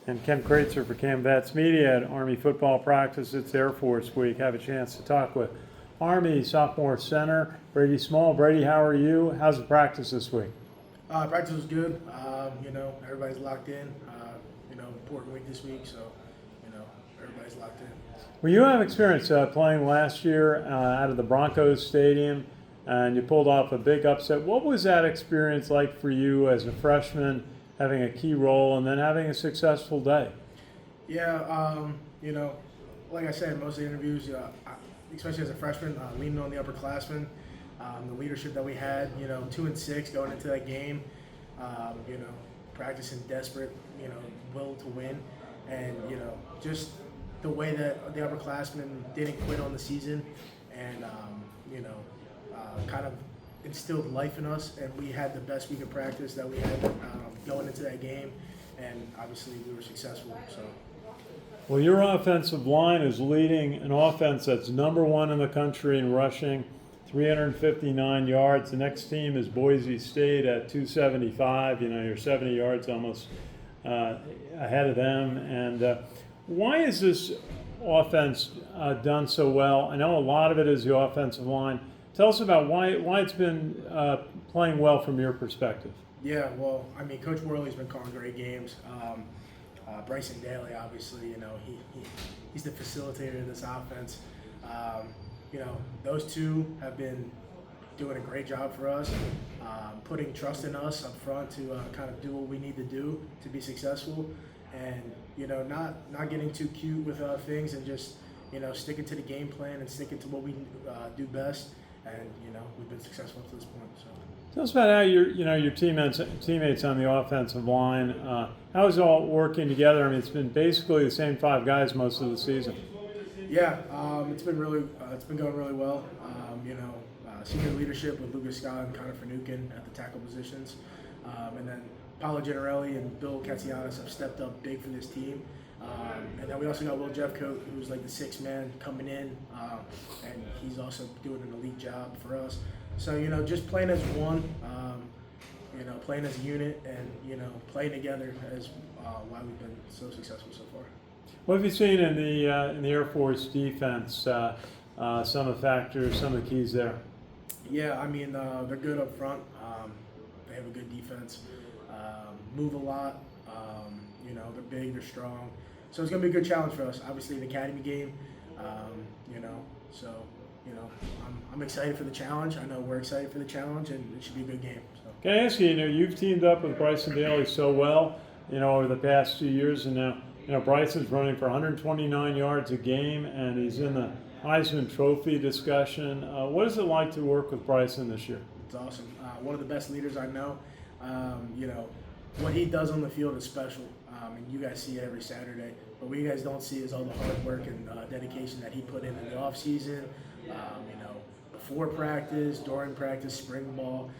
And Ken Kraetzer for CaMMVetsMedia at Army football practice. It's Air Force Week. Have a chance to talk with Army sophomore center Brady Small. Brady, how are you? How's the practice this week? Practice was good. Everybody's locked in. Important week this week, so everybody's locked in. Well, you have experience playing last year out of the Broncos Stadium, and you pulled off a big upset. What was that experience like for you as a freshman, having a key role and then having a successful day? Yeah, like I said in most of the interviews, especially as a freshman, leaning on the upperclassmen, the leadership that we had, 2-6 going into that game, practicing desperate, will to win, and, just the way that the upperclassmen didn't quit on the season and, kind of instilled life in us, and we had the best week of practice that we had going into that game, and obviously we were successful. So. Well, your offensive line is leading an offense that's #1 in the country in rushing, 359 yards. The next team is Boise State at 275. You're 70 yards almost ahead of them. And why is this offense done so well? I know a lot of it is the offensive line. Tell us about why it's been playing well from your perspective. Yeah, well, Coach Worley's been calling great games. Bryson Daily, obviously, he's the facilitator of this offense. Those two have been doing a great job for us, putting trust in us up front to kind of do what we need to do to be successful, and not getting too cute with things, and just sticking to the game plan and sticking to what we do best, and we've been successful up to this point. So. Tell us about how your teammates on the offensive line. How is it all working together? It's been basically the same 5 guys most of the season. Yeah, it's been going really well. Senior leadership with Lucas Scott and Connor Finucane at the tackle positions, and then Paolo Gennarelli and Bill Katsianis have stepped up big for this team. And then we also got Will Jeffcoat, who's like the 6th man coming in, and he's also doing an elite job for us. So just playing as one, playing as a unit, and playing together is why we've been so successful so far. What have you seen in the Air Force defense? Some of the factors, some of the keys there. Yeah, they're good up front. They have a good defense. Move a lot. They're big. They're strong. So it's going to be a good challenge for us. Obviously, an academy game. I'm excited for the challenge. I know we're excited for the challenge, and it should be a good game. So. Can I ask you? You've teamed up with Bryson Daily so well, over the past 2 years, and now, Bryson's running for 129 yards a game, and he's in the Heisman Trophy discussion. What is it like to work with Bryson this year? It's awesome. One of the best leaders I know. What he does on the field is special, and you guys see it every Saturday. But what you guys don't see is all the hard work and dedication that he put in the off season. Before practice, during practice, spring ball.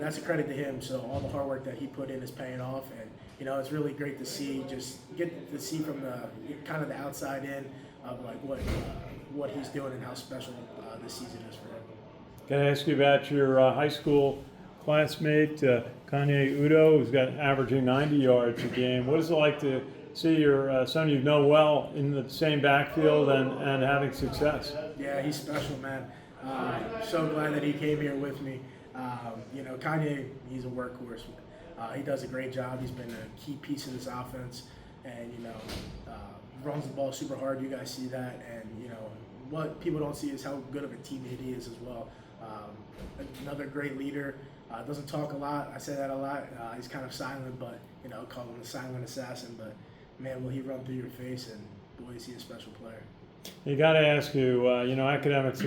That's a credit to him. So all the hard work that he put in is paying off, and it's really great to see. Just get to see from the kind of the outside in of like what he's doing and how special this season is for him. Can I ask you about your high school classmate Kanye Udo, who's got averaging 90 yards a game? What is it like to see your son you know well in the same backfield and having success? Yeah, he's special, man. So glad that he came here with me. Kanye, he's a workhorse. He does a great job. He's been a key piece of this offense, and runs the ball super hard. You guys see that, and what people don't see is how good of a teammate he is as well. Another great leader. Doesn't talk a lot. I say that a lot. He's kind of silent, but call him the silent assassin. But man, will he run through your face? And boy, is he a special player. You got to ask you. Academics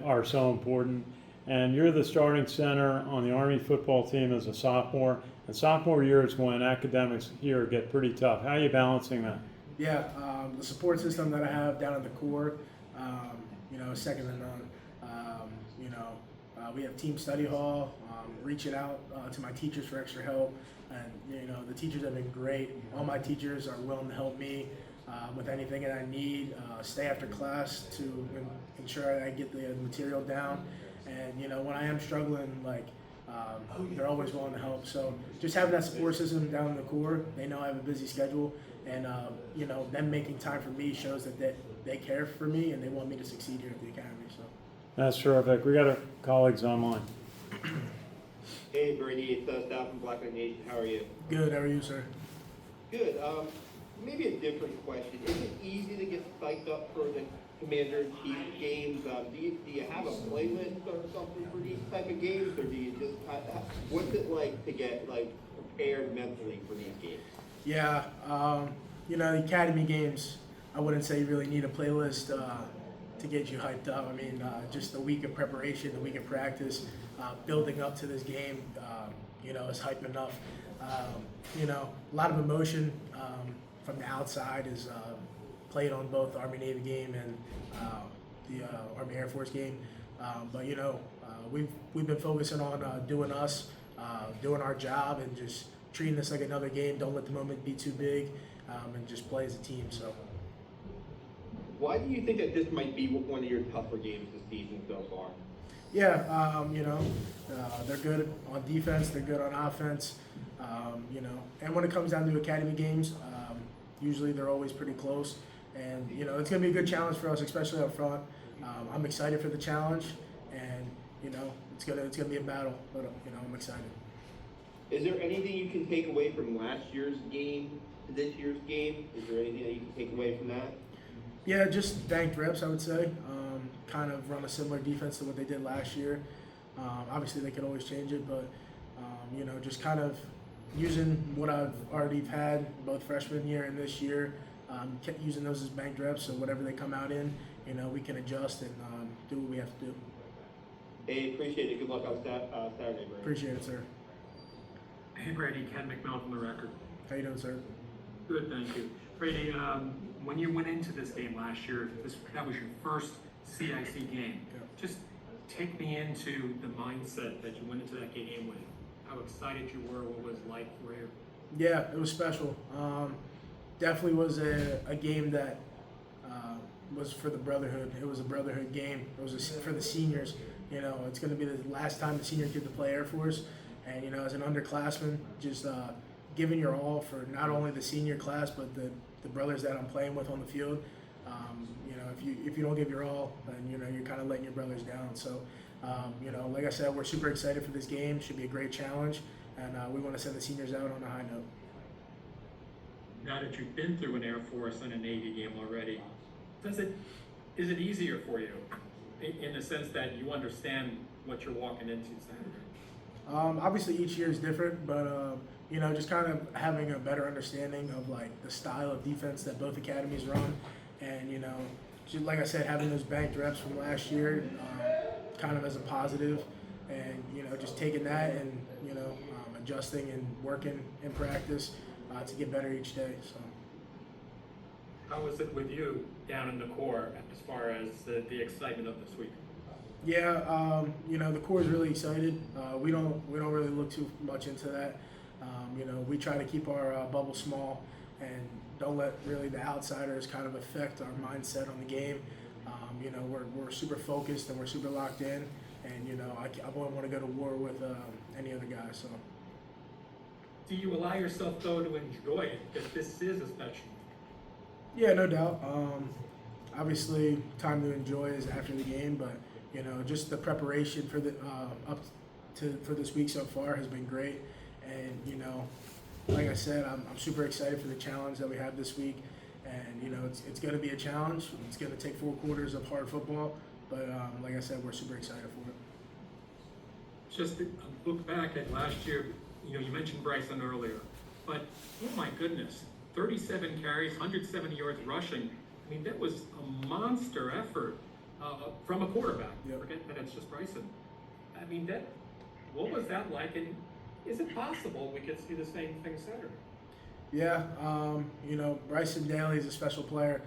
are so important. And you're the starting center on the Army football team as a sophomore. And sophomore year is when academics here get pretty tough. How are you balancing that? Yeah, the support system that I have down at the core, is second to none. We have team study hall, reaching out to my teachers for extra help. And, the teachers have been great. All my teachers are willing to help me with anything that I need, stay after class to ensure I get the material down. And, when I am struggling, like They're always willing to help. So just having that support system down in the core, they know I have a busy schedule, and them making time for me shows that they care for me and they want me to succeed here at the academy. So That's terrific. We got our colleagues online. Hey Brady, it's Soph from Black Knight Nation. How are you? Good. How are you, sir? Good. Maybe a different question. Is it easy to get psyched up for the Commander-in-Chief games? Do you have a playlist or something for these type of games, or do you just what's it like to get prepared mentally for these games? Yeah. The academy games, I wouldn't say you really need a playlist to get you hyped up. I mean, just the week of preparation, the week of practice, building up to this game, is hype enough. A lot of emotion from the outside is played on both the Army-Navy game and the Army Air Force game. But we've been focusing on doing us, doing our job, and just treating this like another game. Don't let the moment be too big, and just play as a team. So. Why do you think that this might be one of your tougher games this season so far? Yeah, they're good on defense, they're good on offense, and when it comes down to academy games, usually they're always pretty close, and, it's going to be a good challenge for us, especially up front. I'm excited for the challenge, and, it's gonna be a battle, but, I'm excited. Is there anything you can take away from last year's game to this year's game? Is there anything that you can take away from that? Yeah, just banked reps, I would say. Kind of run a similar defense to what they did last year. Obviously, they could always change it, but just kind of using what I've already had both freshman year and this year, kept using those as banked reps. So whatever they come out in, we can adjust and do what we have to do. Hey, appreciate it. Good luck on Saturday, Brady. Appreciate it, sir. Hey Brady, Ken McMillan from The Record. How you doing, sir? Good, thank you. Brady, when you went into this game last year, that was your first CIC game. Yeah. Just take me into the mindset that you went into that game with. How excited you were, what was it like for you? Yeah, it was special. Definitely was a game that was for the brotherhood. It was a brotherhood game. It was for the seniors. It's going to be the last time the seniors get to play Air Force. And, as an underclassman, just giving your all for not only the senior class, but the brothers that I'm playing with on the field. If you don't give your all, then, you're kind of letting your brothers down. So, like I said, we're super excited for this game. Should be a great challenge. And we want to send the seniors out on a high note. Now that you've been through an Air Force and a Navy game already, is it easier for you in the sense that you understand what you're walking into Saturday? Obviously, each year is different, but just kind of having a better understanding of the style of defense that both academies run, and just like I said, having those banked reps from last year, kind of as a positive, and just taking that and adjusting and working in practice to get better each day. So. How was it with you down in the core as far as the excitement of this week? Yeah, the core is really excited. We don't really look too much into that. We try to keep our bubble small and don't let really the outsiders kind of affect our mindset on the game. We're super focused and we're super locked in, and I wouldn't want to go to war with any other guy. So. Do you allow yourself though to enjoy it? Because this is a special. Yeah, no doubt. Obviously, time to enjoy is after the game, but just the preparation for the for this week so far has been great, and like I said, I'm super excited for the challenge that we have this week, and it's going to be a challenge. It's going to take 4 quarters of hard football, but like I said, we're super excited for it. Just to look back at last year, you mentioned Bryson earlier, but oh my goodness, 37 carries, 170 yards rushing. I mean, that was a monster effort from a quarterback. Yep. Forget that it's just Bryson. I mean, what was that like? And is it possible we could see the same thing Saturday? Yeah, Bryson Daily is a special player.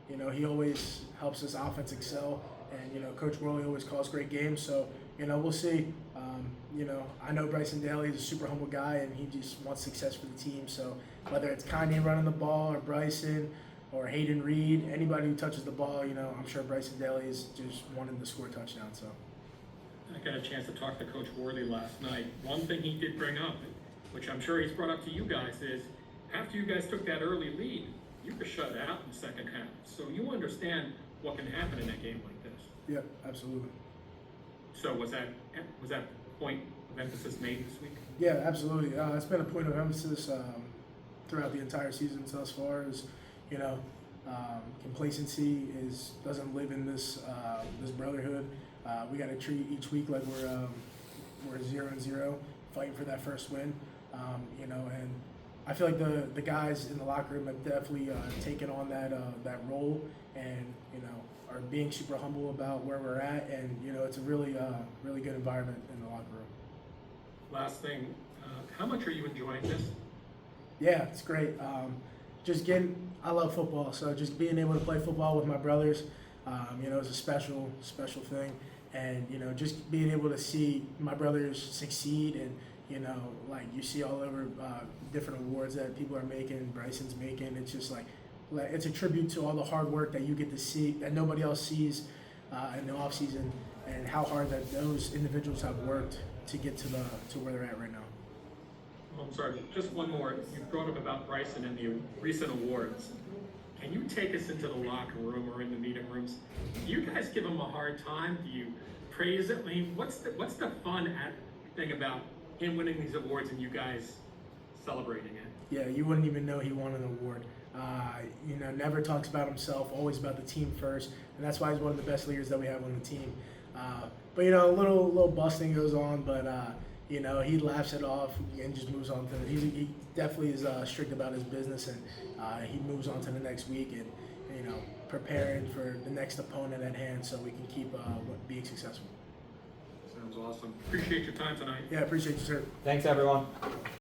He always helps his offense excel, and Coach Worley always calls great games. So we'll see. I know Bryson Daily is a super humble guy, and he just wants success for the team. So whether it's Kanye running the ball or Bryson or Hayden Reed, anybody who touches the ball, I'm sure Bryson Daily is just wanting to score a touchdown. So. I got a chance to talk to Coach Worthy last night. One thing he did bring up, which I'm sure he's brought up to you guys, is after you guys took that early lead, you were shut out in the second half. So you understand what can happen in a game like this. Yep, absolutely. So was that point of emphasis made this week? Yeah, absolutely. It's been a point of emphasis throughout the entire season thus far. Is complacency doesn't live in this brotherhood. We got to treat each week like we're 0-0, fighting for that first win. And I feel like the guys in the locker room have definitely taken on that role, and are being super humble about where we're at, and it's a really good environment in the locker room. Last thing, how much are you enjoying this? Yeah, it's great. I love football, so just being able to play football with my brothers, is a special thing. And, just being able to see my brothers succeed, and, like you see all over different awards that people are making, Bryson's making, it's just like, it's a tribute to all the hard work that you get to see, that nobody else sees in the off season, and how hard that those individuals have worked to get to where they're at right now. I'm sorry, just one more. You brought up about Bryson and the recent awards. Can you take us into the locker room or in the meeting rooms? Do you guys give him a hard time? Do you praise it? I mean, what's the fun thing about him winning these awards and you guys celebrating it? Yeah, you wouldn't even know he won an award. Never talks about himself, always about the team first, and that's why he's one of the best leaders that we have on the team. But a little busting goes on, but he laughs it off and just moves on to he definitely is strict about his business, and he moves on to the next week, and preparing for the next opponent at hand so we can keep being successful. Sounds awesome. Appreciate your time tonight. Yeah, appreciate you, sir. Thanks, everyone.